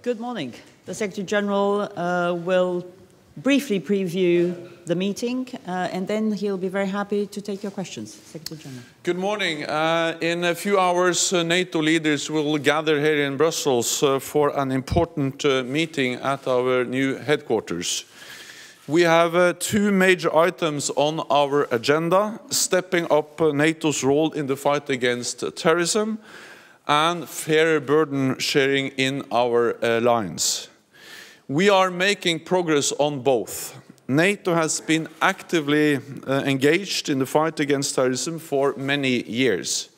Good morning. The Secretary General will briefly preview the meeting, and then he'll be very happy to take your questions. Secretary General. Good morning. In a few hours, NATO leaders will gather here in Brussels for an important meeting at our new headquarters. We have two major items on our agenda: stepping up NATO's role in the fight against terrorism and fairer burden sharing in our alliance. We are making progress on both. NATO has been actively engaged in the fight against terrorism for many years.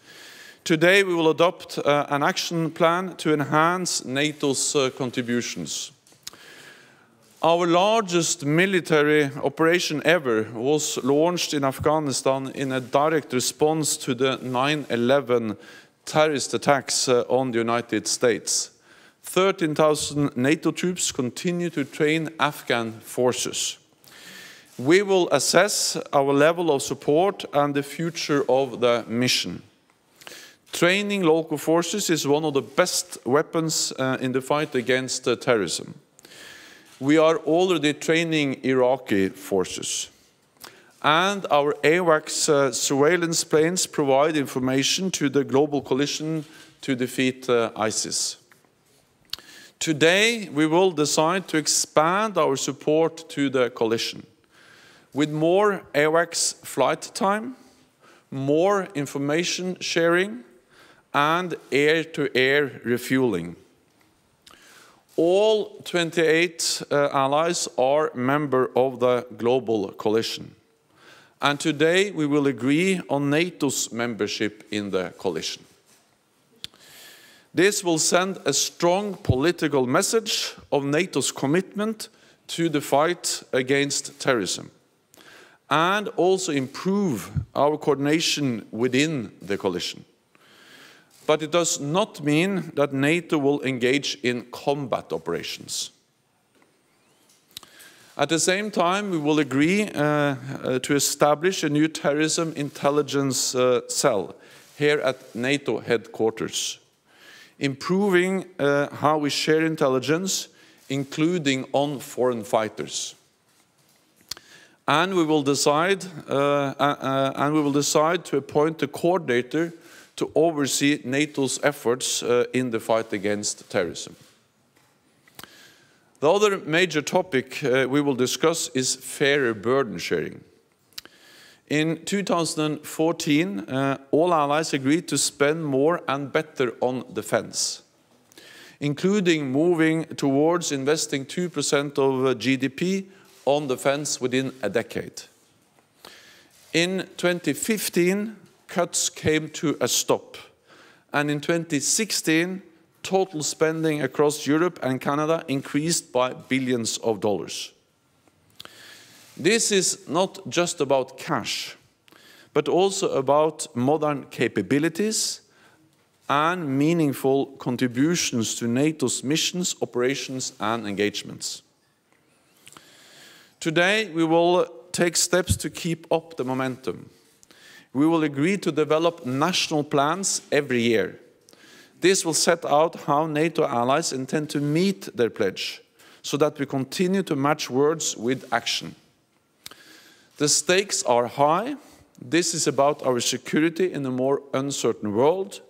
Today we will adopt an action plan to enhance NATO's contributions. Our largest military operation ever was launched in Afghanistan in a direct response to the 9/11 terrorist attacks on the United States. 13,000 NATO troops continue to train Afghan forces. We will assess our level of support and the future of the mission. Training local forces is one of the best weapons in the fight against terrorism. We are already training Iraqi forces. And our AWACS surveillance planes provide information to the global coalition to defeat ISIS. Today, we will decide to expand our support to the coalition with more AWACS flight time, more information sharing, and air-to-air refueling. All 28 allies are members of the global coalition. And today we will agree on NATO's membership in the coalition. This will send a strong political message of NATO's commitment to the fight against terrorism and also improve our coordination within the coalition. But it does not mean that NATO will engage in combat operations. At the same time, we will agree to establish a new terrorism intelligence cell here at NATO headquarters, improving how we share intelligence, including on foreign fighters. And we will decide to appoint a coordinator to oversee NATO's efforts in the fight against terrorism. The other major topic we will discuss is fairer burden sharing. In 2014, all allies agreed to spend more and better on defense, including moving towards investing 2% of GDP on defense within a decade. In 2015, cuts came to a stop, and in 2016, total spending across Europe and Canada increased by billions of dollars. This is not just about cash, but also about modern capabilities and meaningful contributions to NATO's missions, operations, and engagements. Today, we will take steps to keep up the momentum. We will agree to develop national plans every year. This will set out how NATO allies intend to meet their pledge, so that we continue to match words with action. The stakes are high. This is about our security in a more uncertain world.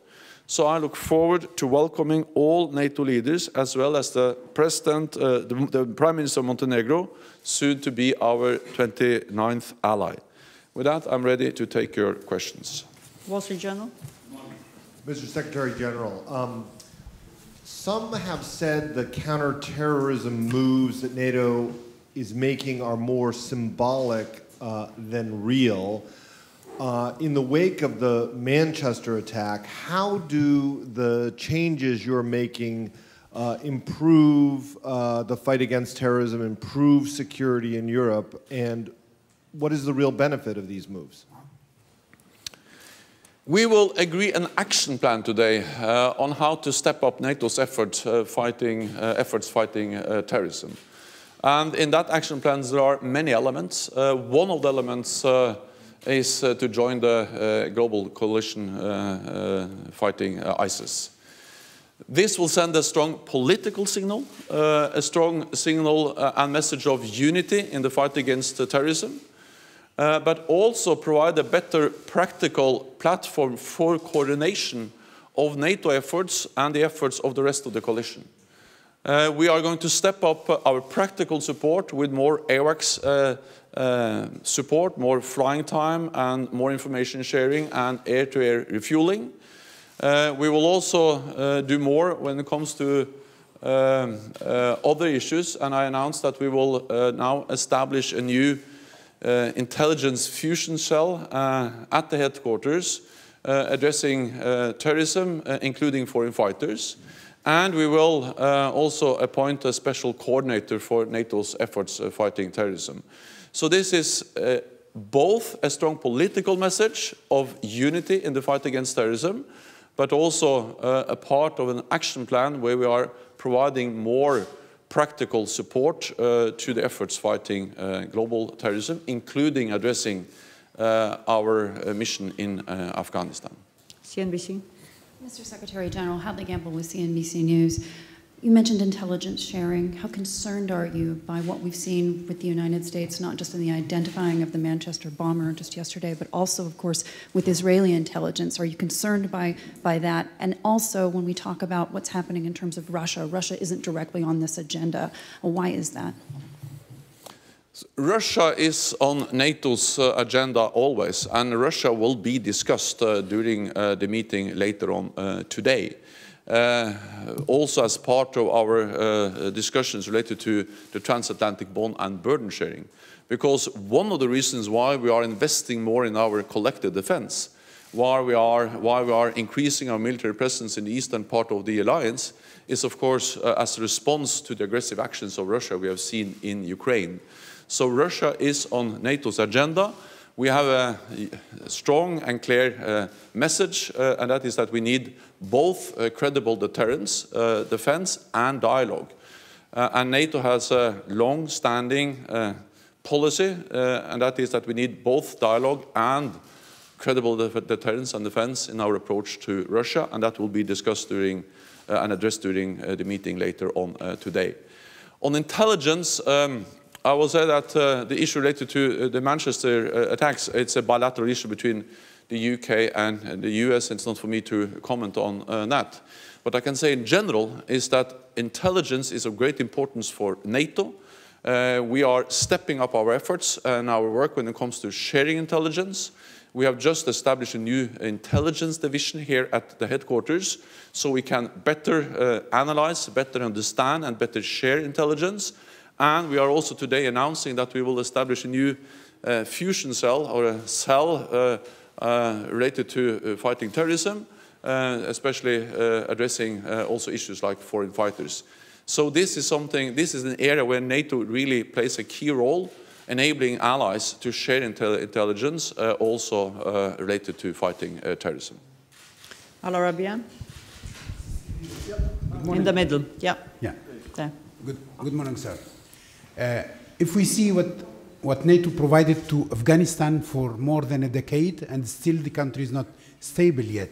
So I look forward to welcoming all NATO leaders, as well as the Prime Minister of Montenegro, soon to be our 29th ally. With that, I'm ready to take your questions. Wall Street Journal. Mr. Secretary General, some have said the counterterrorism moves that NATO is making are more symbolic than real. In the wake of the Manchester attack, how do the changes you're making improve the fight against terrorism, improve security in Europe, and what is the real benefit of these moves? We will agree an action plan today on how to step up NATO's efforts fighting terrorism. And in that action plan, there are many elements. One of the elements is to join the global coalition fighting ISIS. This will send a strong political signal, a strong signal and message of unity in the fight against terrorism, but also provide a better practical platform for coordination of NATO efforts and the efforts of the rest of the coalition. We are going to step up our practical support with more AWACS support, more flying time and more information sharing and air-to-air refueling. We will also do more when it comes to other issues, and I announced that we will now establish a new intelligence fusion cell at the headquarters addressing terrorism, including foreign fighters. And we will also appoint a special coordinator for NATO's efforts fighting terrorism. So this is both a strong political message of unity in the fight against terrorism, but also a part of an action plan where we are providing more practical support to the efforts fighting global terrorism, including addressing our mission in Afghanistan. CNBC. Mr. Secretary General, Hadley Gamble with CNBC News. You mentioned intelligence sharing. How concerned are you by what we've seen with the United States, not just in the identifying of the Manchester bomber just yesterday, but also, of course, with Israeli intelligence? Are you concerned by that? And also, when we talk about what's happening in terms of Russia, Russia isn't directly on this agenda. Why is that? Russia is on NATO's agenda always, and Russia will be discussed during the meeting later on today. Also as part of our discussions related to the transatlantic bond and burden sharing. Because one of the reasons why we are investing more in our collective defense, why we are increasing our military presence in the eastern part of the alliance, is of course as a response to the aggressive actions of Russia we have seen in Ukraine. So Russia is on NATO's agenda. We have a strong and clear message, and that is that we need both credible deterrence, defense, and dialogue. And NATO has a long-standing policy, and that is that we need both dialogue and credible deterrence and defense in our approach to Russia, and that will be discussed during and addressed during the meeting later on today. On intelligence, I will say that the issue related to the Manchester attacks, it's a bilateral issue between the UK and the US. It's not for me to comment on that. What I can say in general is that intelligence is of great importance for NATO. We are stepping up our efforts and our work when it comes to sharing intelligence. We have just established a new intelligence division here at the headquarters, so we can better analyze, better understand, and better share intelligence. And we are also today announcing that we will establish a new fusion cell, or a cell related to fighting terrorism, especially addressing also issues like foreign fighters. So this is an area where NATO really plays a key role, enabling allies to share intelligence also related to fighting terrorism. Al Arabian? In the middle, yeah. Yeah. There. Good morning, sir. If we see what NATO provided to Afghanistan for more than a decade, and still the country is not stable yet,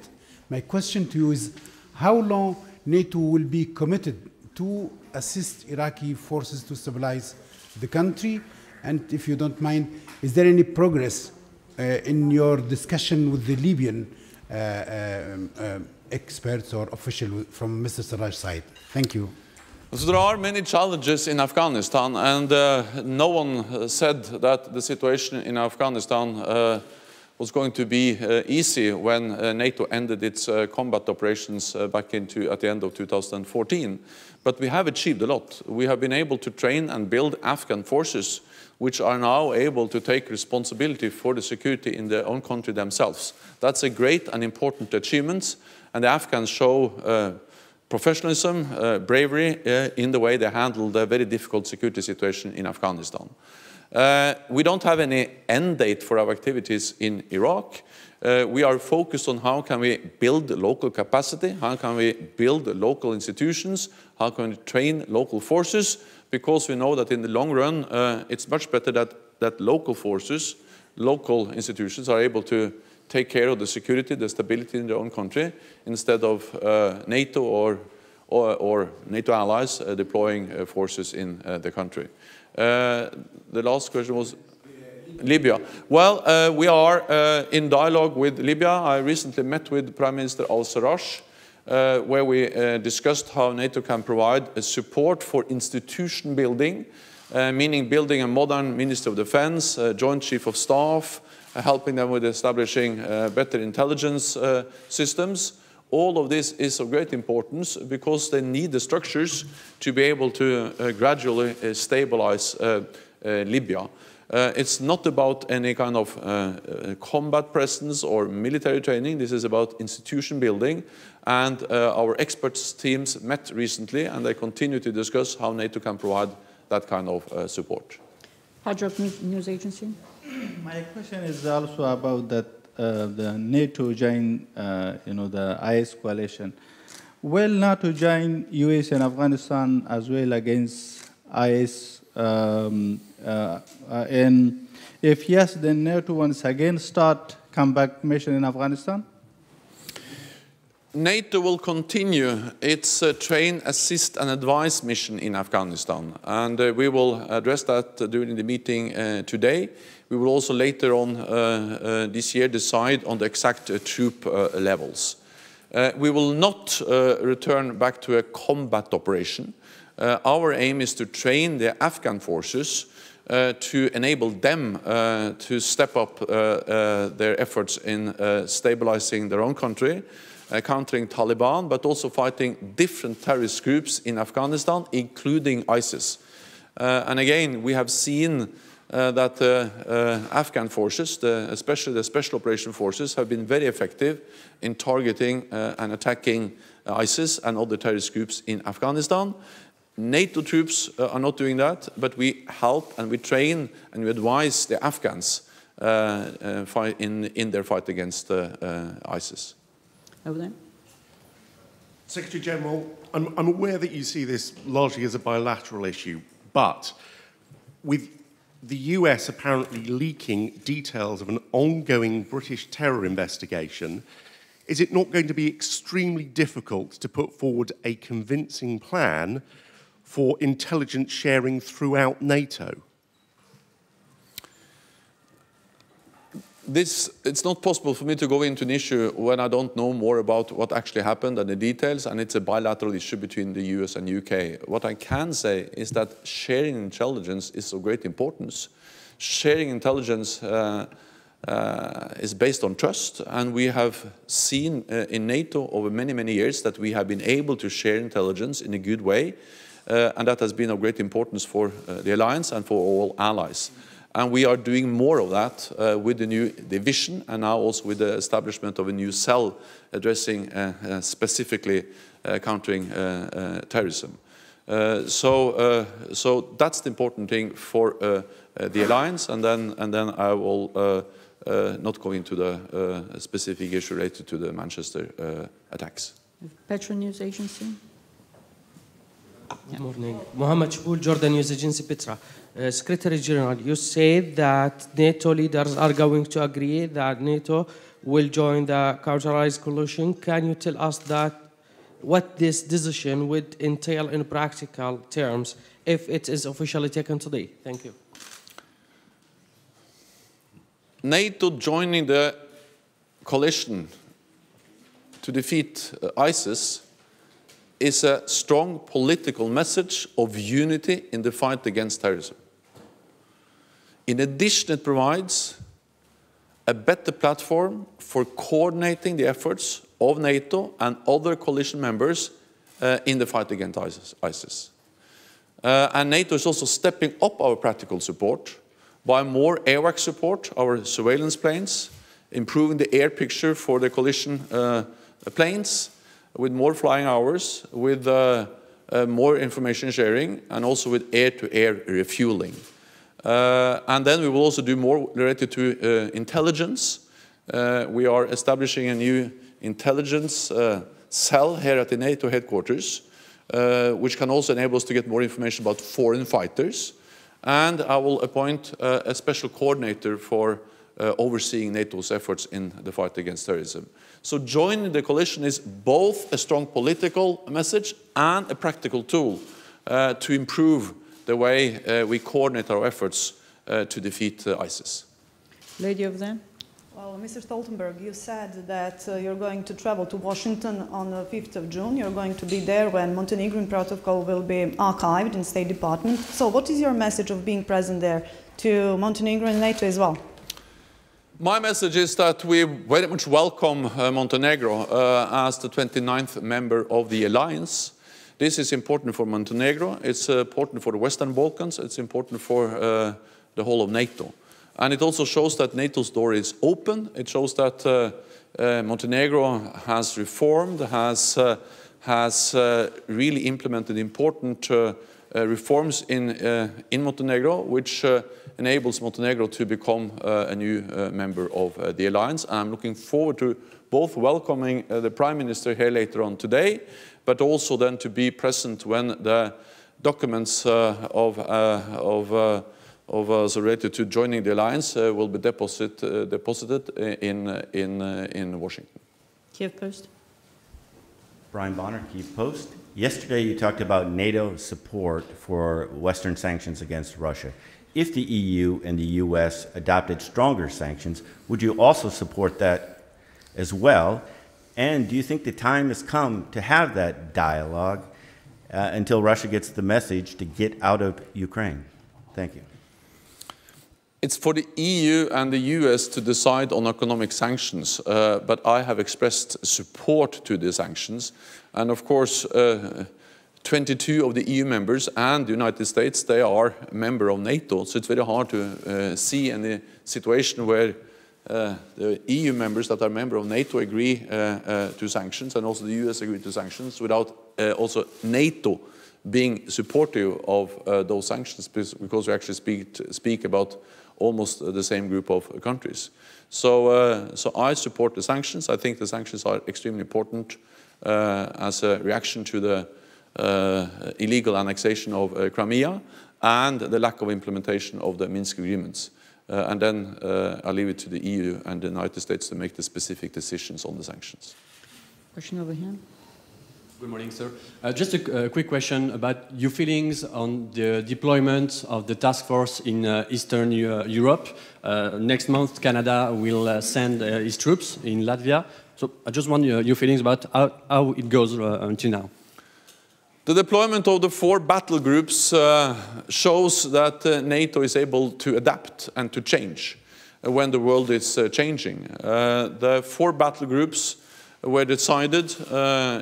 my question to you is, how long NATO will be committed to assist Iraqi forces to stabilize the country? And if you don't mind, is there any progress in your discussion with the Libyan experts or officials from Mr. Sarraj's side? Thank you. So there are many challenges in Afghanistan, and no one said that the situation in Afghanistan was going to be easy when NATO ended its combat operations back at the end of 2014. But we have achieved a lot. We have been able to train and build Afghan forces which are now able to take responsibility for the security in their own country themselves. That's a great and important achievement, and the Afghans show professionalism, bravery in the way they handled a very difficult security situation in Afghanistan. We don't have any end date for our activities in Iraq. We are focused on how can we build local capacity, how can we build local institutions, how can we train local forces, because we know that in the long run it's much better that local forces, local institutions are able to take care of the security, the stability in their own country, instead of NATO or or NATO allies deploying forces in the country. The last question was Libya. Well, we are in dialogue with Libya. I recently met with Prime Minister al-Sarraj, where we discussed how NATO can provide support for institution building, meaning building a modern Ministry of Defense, Joint Chief of Staff, helping them with establishing better intelligence systems. All of this is of great importance because they need the structures to be able to gradually stabilize Libya. It's not about any kind of combat presence or military training. This is about institution building. And our experts teams met recently, and they continue to discuss how NATO can provide that kind of support. Hadrop News Agency. My question is also about that the NATO join, the IS coalition. Will NATO join US and Afghanistan as well against IS? And if yes, then NATO once again start comeback mission in Afghanistan? NATO will continue its train, assist and advise mission in Afghanistan, and we will address that during the meeting today. We will also later on this year decide on the exact troop levels. We will not return back to a combat operation. Our aim is to train the Afghan forces to enable them to step up their efforts in stabilizing their own country, countering Taliban, but also fighting different terrorist groups in Afghanistan, including ISIS. And again, we have seen that Afghan forces, especially the Special Operation Forces, have been very effective in targeting and attacking ISIS and other terrorist groups in Afghanistan. NATO troops are not doing that, but we help and we train and we advise the Afghans in their fight against ISIS. Over there. Secretary General, I'm aware that you see this largely as a bilateral issue, but with the US apparently leaking details of an ongoing British terror investigation, is it not going to be extremely difficult to put forward a convincing plan for intelligence sharing throughout NATO? It's not possible for me to go into an issue when I don't know more about what actually happened and the details, and it's a bilateral issue between the US and UK. What I can say is that sharing intelligence is of great importance. Sharing intelligence is based on trust, and we have seen in NATO over many, many years that we have been able to share intelligence in a good way, and that has been of great importance for the alliance and for all allies. And we are doing more of that with the new division and now also with the establishment of a new cell addressing specifically countering terrorism. So that's the important thing for the alliance, and then I will not go into the specific issue related to the Manchester attacks. Petra News Agency. Good morning. Mohammed Shaboul, Jordan News Agency, Petra. Secretary General, you said that NATO leaders are going to agree that NATO will join the counter-terrorism coalition. Can you tell us what this decision would entail in practical terms if it is officially taken today? Thank you. NATO joining the coalition to defeat ISIS is a strong political message of unity in the fight against terrorism. In addition, it provides a better platform for coordinating the efforts of NATO and other coalition members in the fight against ISIS. And NATO is also stepping up our practical support by more AWACS support, our surveillance planes, improving the air picture for the coalition planes, with more flying hours, with more information sharing, and also with air-to-air refueling. And then we will also do more related to intelligence. We are establishing a new intelligence cell here at the NATO headquarters, which can also enable us to get more information about foreign fighters. And I will appoint a special coordinator for overseeing NATO's efforts in the fight against terrorism. So joining the coalition is both a strong political message and a practical tool to improve the way we coordinate our efforts to defeat ISIS. Lady over there. Well, Mr. Stoltenberg, you said that you're going to travel to Washington on the 5th of June. You're going to be there when Montenegrin protocol will be archived in State Department. So what is your message of being present there to Montenegro and NATO as well? My message is that we very much welcome Montenegro as the 29th member of the alliance. This is important for Montenegro, it's important for the Western Balkans, it's important for the whole of NATO. And it also shows that NATO's door is open. It shows that Montenegro has reformed, has really implemented important reforms in Montenegro, which enables Montenegro to become a new member of the alliance. And I'm looking forward to both welcoming the Prime Minister here later on today, but also then to be present when the documents related to joining the alliance will be deposited in Washington. Kiev Post. Brian Bonner, Kiev Post. Yesterday you talked about NATO support for Western sanctions against Russia. If the EU and the US adopted stronger sanctions, would you also support that as well? And do you think the time has come to have that dialogue until Russia gets the message to get out of Ukraine? Thank you. It's for the EU and the US to decide on economic sanctions, but I have expressed support to the sanctions. And of course, 22 of the EU members and the United States, they are a member of NATO, so it's very hard to see any situation where the EU members that are member of NATO agree to sanctions, and also the US agree to sanctions, without also NATO being supportive of those sanctions, because we actually speak about almost the same group of countries. So I support the sanctions. I think the sanctions are extremely important as a reaction to the illegal annexation of Crimea and the lack of implementation of the Minsk agreements. And then I'll leave it to the EU and the United States to make the specific decisions on the sanctions. Question over here. Good morning, sir. Just a quick question about your feelings on the deployment of the task force in Eastern Europe. Next month, Canada will send its troops in Latvia. So I just want your feelings about how it goes until now. The deployment of the 4 battle groups shows that NATO is able to adapt and to change when the world is changing. The 4 battle groups were decided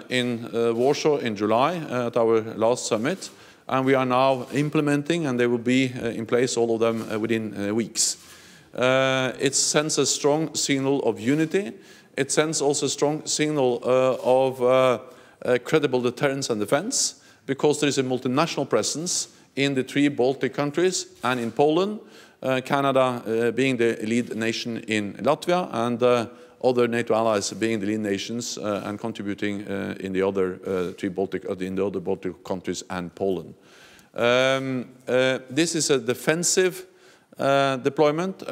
in Warsaw in July at our last summit, and we are now implementing, and they will be in place, all of them, within weeks. It sends a strong signal of unity. It sends also a strong signal of credible deterrence and defense, because there is a multinational presence in the 3 Baltic countries and in Poland, Canada being the lead nation in Latvia, and other NATO allies being the lead nations and contributing in the other 3 Baltic, in the other Baltic countries and Poland. This is a defensive deployment.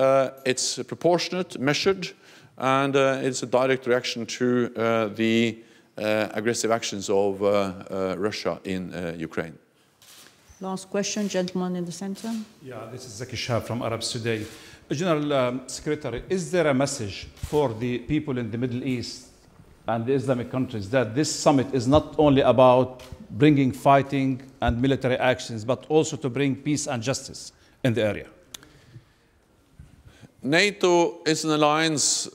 It's proportionate, measured, and it's a direct reaction to the aggressive actions of Russia in Ukraine. Last question, gentleman in the center. Yeah, this is Zaki Shah from Arabs Today. General Secretary, is there a message for the people in the Middle East and the Islamic countries that this summit is not only about bringing fighting and military actions, but also to bring peace and justice in the area? NATO is an alliance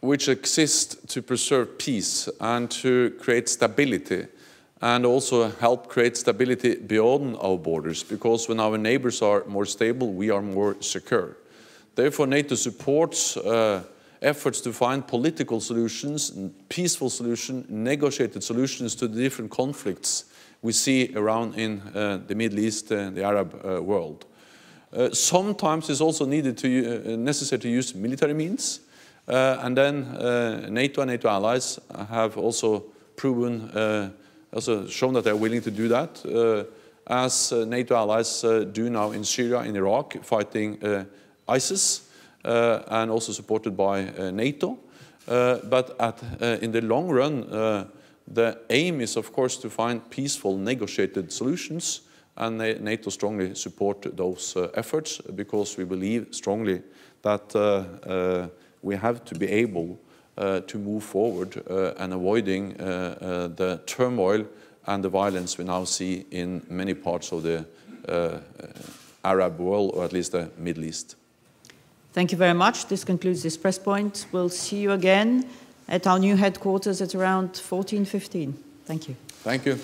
which exists to preserve peace and to create stability, and also help create stability beyond our borders, because when our neighbors are more stable, we are more secure. Therefore, NATO supports efforts to find political solutions, peaceful solutions, negotiated solutions to the different conflicts we see around in the Middle East and the Arab world. Sometimes it's also necessary to use military means, and then NATO and NATO allies have also shown that they're willing to do that, as NATO allies do now in Syria, in Iraq, fighting ISIS, and also supported by NATO. But in the long run, the aim is, of course, to find peaceful, negotiated solutions, and NATO strongly support those efforts because we believe strongly that we have to be able to move forward and avoiding the turmoil and the violence we now see in many parts of the Arab world, or at least the Middle East. Thank you very much. This concludes this press point. We'll see you again at our new headquarters at around 14:15. Thank you. Thank you.